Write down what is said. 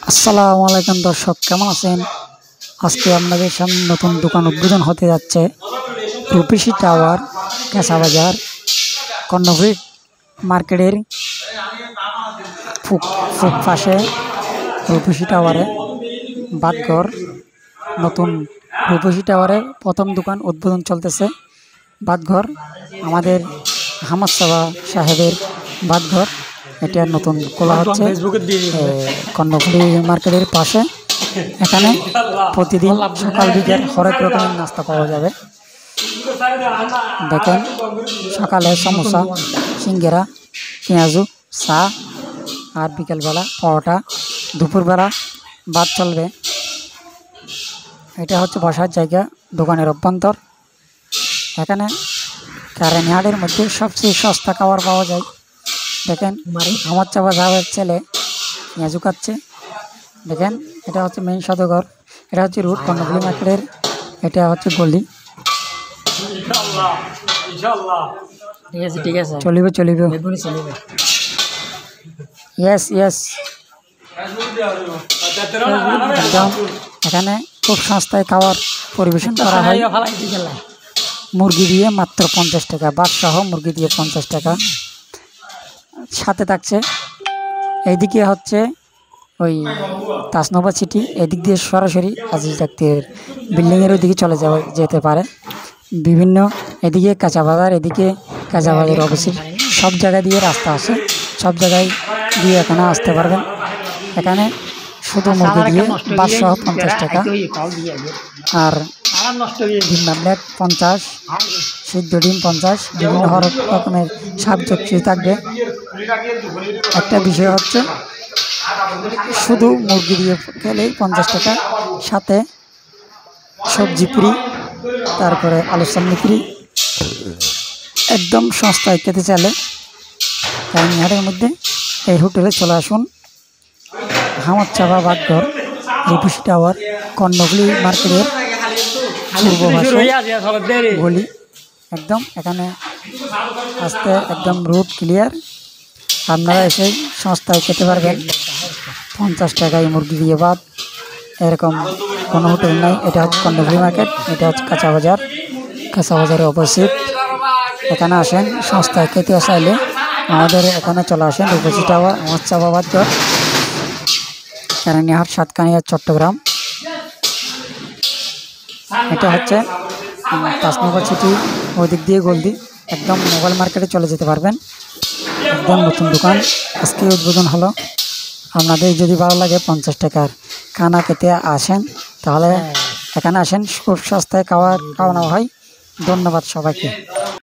আসসালামু আলাইকুম দর্শক, কেমন আছেন? আজকে আপনাদের সামনে নতুন দোকান উদ্বোধন হতে যাচ্ছে। রূপসী টাওয়ার, কাঁচা বাজার, কর্ণফুলী মার্কেটের পাশে রূপসী টাওয়ারে বাতঘর। নতুন রূপসী টাওয়ারে প্রথম দোকান উদ্বোধন চলতেছে। বাতঘর আমাদের আহমদ সাহেবের বাতঘর, এটা নতুন খোলা হচ্ছে কর্ণফুলী মার্কেটের পাশে। এখানে প্রতিদিন সকাল বিকেল হরেক রকমের নাস্তা পাওয়া যাবে। দেখেন, সকালে সমোসা, সিঙ্গারা, পেঁয়াজু, চা, আর বিকেলবেলা পরোটা, দুপুরবেলা ভাত চলবে। এটা হচ্ছে বসার জায়গা, দোকানের অভ্যন্তর। এখানে কারেনিহাটের মধ্যে সবচেয়ে সস্তা খাবার পাওয়া যায়। দেখেন, আমার চাপা সাহেবের ছেলে পেঁয়াজু খাচ্ছে। দেখেন, এটা হচ্ছে মেইন সদরঘর, এটা হচ্ছে রুট কর্ণফুলী মার্কেটের, এটা হচ্ছে গলি। ঠিক আছে, চলিবে ইয়েস একদম। এখানে খুব সস্তায় খাবার পরিবেশন করা হয়। মুরগি দিয়ে মাত্র 50 টাকা, ভাত সহ মুরগি দিয়ে 50 টাকা। সাথে থাকছে এইদিকে হচ্ছে ওই তাসনবা সিটি, এদিক দিয়ে সরাসরি আজিজ ডাক্তার বিল্ডিংয়ের ওইদিকে যেতে পারে। বিভিন্ন এদিকে কাঁচা বাজার, এদিকে কাঁচা বাজার অবশ্যই সব জায়গা দিয়ে রাস্তা আসে, সব জায়গায় দিয়ে এখানে আসতে পারবেন। এখানে শুধু মুরগি দিয়ে 550 টাকা, আর ডিম আমলেট 50, সিদ্ধ ডিম 50, বিভিন্ন রকমের শাকসবজি থাকবে। একটা বিষয় হচ্ছে শুধু মুরগি দিয়ে খেলে 50 টাকা, সাথে সবজি ফ্রি, তারপরে আলুর চাটনি ফ্রি। একদম সস্তায় খেতে চাইলে কারেনিহাটের মধ্যে এই হোটেলে চলে আসুন। আহমদ চাপা বাতঘর, রূপসী টাওয়ার, কর্ণফুলী মার্কেটের পূর্ব পাশে গলি। একদম এখানে আসতে একদম রুট ক্লিয়ার। আপনারা এসে সস্তায় খেতে পারবেন। 50 টাকায় মুরগি দিয়ে ভাত, এরকম কোনো হোটেল নাই। এটা হচ্ছে কর্ণফুলী মার্কেট, এটা হচ্ছে কাঁচা বাজারের অপোজিট। এখানে আসেন, সস্তায় খেতে চাইলে আমাদের এখানে চলে আসেন। রূপসী টাওয়ার, আহমদ চাপা বাতঘর, কারেনিহাট, সাতকানিয়া, চট্টগ্রাম। এটা হচ্ছে তাসনবা সিটি, ওই দিক দিয়ে গলদি, একদম মোবাইল মার্কেটে চলে যেতে পারবেন। একদম নতুন দোকান আজকে উদ্বোধন হলো। আপনাদের যদি ভালো লাগে 50 টাকার খানা খেতে আসেন, তাহলে এখানে আসেন। খুব সস্তায় খাওয়ানো হয়। ধন্যবাদ সবাইকে।